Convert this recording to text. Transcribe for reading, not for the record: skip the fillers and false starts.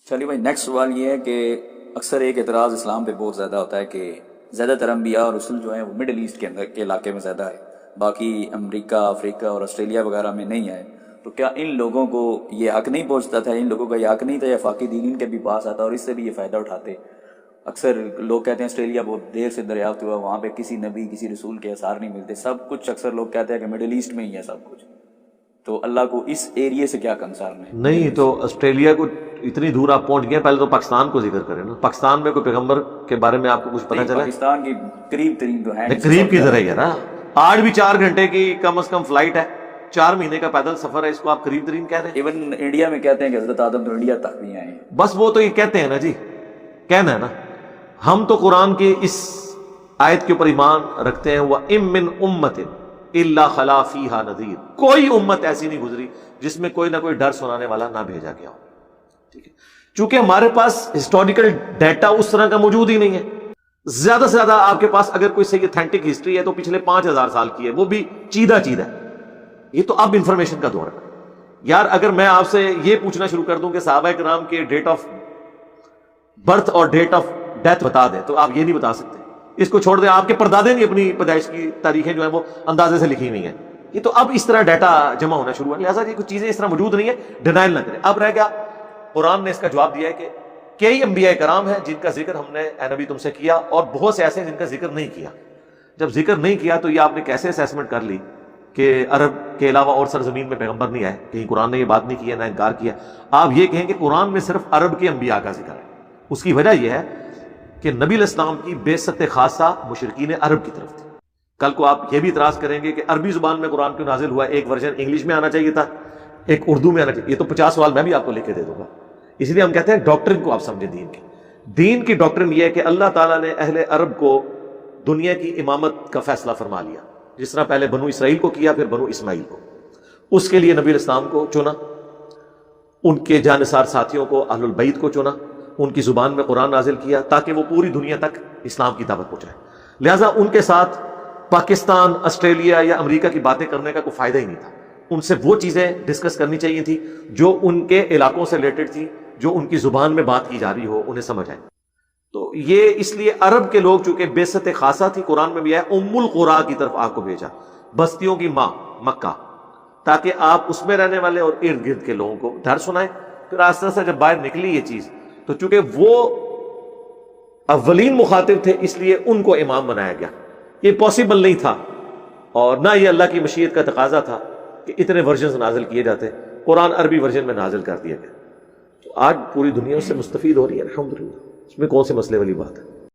چلیے بھائی، نیکسٹ سوال یہ ہے کہ اکثر ایک اعتراض اسلام پہ بہت زیادہ ہوتا ہے کہ زیادہ تر انبیاء اور رسول جو ہیں وہ مڈل ایسٹ کے اندر کے علاقے میں زیادہ ہے، باقی امریکہ، افریقہ اور آسٹریلیا وغیرہ میں نہیں ہے. تو کیا ان لوگوں کو یہ حق نہیں پہنچتا تھا، ان لوگوں کا یہ حق نہیں تھا، یا فاقی دین ان کے بھی پاس آتا اور اس سے بھی یہ فائدہ اٹھاتے؟ اکثر لوگ کہتے ہیں آسٹریلیا بہت دیر سے دریافت ہوا، وہاں پہ کسی نبی کسی رسول کے آثار نہیں ملتے، سب کچھ اکثر لوگ کہتے ہیں کہ مڈل ایسٹ میں ہی ہے سب کچھ. تو اللہ کو اس ایریے سے کیا کنسرن ہے؟ نہیں تو آسٹریلیا کو اتنی دور آپ پہنچ گئے، پہلے تو پاکستان کو ذکر کریں نا. پاکستان میں کوئی پیغمبر کے بارے میں آپ کو کچھ پتہ چلا؟ پاکستان کی قریب ترین تو ہے، قریب کی طرح ہی ہے نا. آج بھی 4 گھنٹے کی کم از کم فلائٹ ہے، 4 مہینے کا پیدل سفر ہے، اس کو آپ قریب ترین کہہ رہے ہیں؟ ایون انڈیا میں کہتے ہیں کہ حضرت آدم تو انڈیا تک بھی آئے ہیں. بس وہ تو یہ کہتے ہیں نا جی، کہنا ہے نا. ہم تو قرآن کی اس آیت کے اوپر ایمان رکھتے ہیں، وَإِن مِّن أُمَّةٍ إِلَّا خَلَا فِيهَا نَذِيرٌ. کوئی امت ایسی نہیں گزری جس میں کوئی نہ کوئی ڈر سنانے والا نہ بھیجا گیا ہو. ٹھیک ہے، چونکہ ہمارے پاس ہسٹوریکل ڈیٹا اس طرح کا موجود ہی نہیں ہے. زیادہ سے زیادہ آپ کے پاس اگر کوئی صحیح اتھینٹک ہسٹری ہے تو پچھلے 5000 سال کی ہے، وہ بھی چیدہ ہے. یہ تو اب انفارمیشن کا دور ہے یار. اگر میں آپ سے یہ پوچھنا شروع کر دوں کہ صحابہ کرام کے ڈیٹ آف برتھ اور ڈیٹ آف ڈیتھ بتا دیں تو آپ یہ نہیں بتا سکتے. اس کو چھوڑ دیں، آپ کے پردادے نے اپنی پیدائش کی تاریخیں جو ہیں وہ اندازے سے لکھی ہوئی ہیں. یہ تو اب اس طرح ڈیٹا جمع ہونا شروع ہے، لہٰذا یہ کچھ چیزیں اس طرح موجود نہیں ہے، ڈینائل نہ کریں. اب رہ گیا، قرآن نے اس کا جواب دیا ہے کہ کئی انبیاء کرام ہیں جن کا ذکر ہم نے اے نبی تم سے کیا، اور بہت سے ایسے ہیں جن کا ذکر نہیں کیا. جب ذکر نہیں کیا تو یہ آپ نے کیسے اسیسمنٹ کر لی کہ عرب کے علاوہ اور سرزمین میں پیغمبر نہیں آئے؟ کہیں قرآن نے یہ بات نہیں کی ہے، نہ انکار کیا. آپ یہ کہیں کہ قرآن میں صرف عرب کے انبیاء کا ذکر ہے. اس کی وجہ یہ ہے کہ نبی علیہ السلام کی بعثت خاصہ مشرکین عرب کی طرف تھی. کل کو آپ یہ بھی اعتراض کریں گے کہ عربی زبان میں قرآن کیوں نازل ہوا ہے، ایک ورژن انگلش میں آنا چاہیے تھا، ایک اردو میں آنا چاہیے. یہ تو 50 سوال میں بھی آپ کو لکھ کے دے دوں گا. اس لیے ہم کہتے ہیں ڈاکٹرن کو آپ سمجھیں. دین کی ڈاکٹرن یہ ہے کہ اللہ تعالیٰ نے اہل عرب کو دنیا کی امامت کا فیصلہ فرما لیا، جس طرح پہلے بنو اسرائیل کو کیا، پھر بنو اسماعیل کو. اس کے لیے نبی علیہ السلام کو چنا، ان کے جانثار ساتھیوں کو اہل البیت کو چنا، ان کی زبان میں قرآن نازل کیا تاکہ وہ پوری دنیا تک اسلام کی دعوت پہنچائے. لہٰذا ان کے ساتھ پاکستان، آسٹریلیا یا امریکہ کی باتیں کرنے کا کوئی فائدہ ہی نہیں تھا. ان سے وہ چیزیں ڈسکس کرنی چاہیے تھی جو ان کے علاقوں سے ریلیٹڈ تھی، جو ان کی زبان میں بات کی جا رہی ہو، انہیں سمجھ آئے. تو یہ اس لیے عرب کے لوگ چونکہ بعثت خاصہ تھی، قرآن میں بھی ہے ام القریٰ کی طرف آپ کو بھیجا، بستیوں کی ماں مکہ، تاکہ آپ اس میں رہنے والے اور ارد گرد کے لوگوں کو ڈر سنائیں. پھر آہستہ سے جب باہر نکلی یہ چیز تو چونکہ وہ اولین مخاطب تھے اس لیے ان کو امام بنایا گیا. یہ پاسبل نہیں تھا اور نہ یہ اللہ کی مشیت کا تقاضا تھا کہ اتنے ورژنز نازل کیے جاتے. قرآن عربی ورژن میں نازل کر دیا گیا. تو آج پوری دنیا اس سے مستفید ہو رہی ہے الحمدللہ. اس میں کون سے مسئلے والی بات ہے؟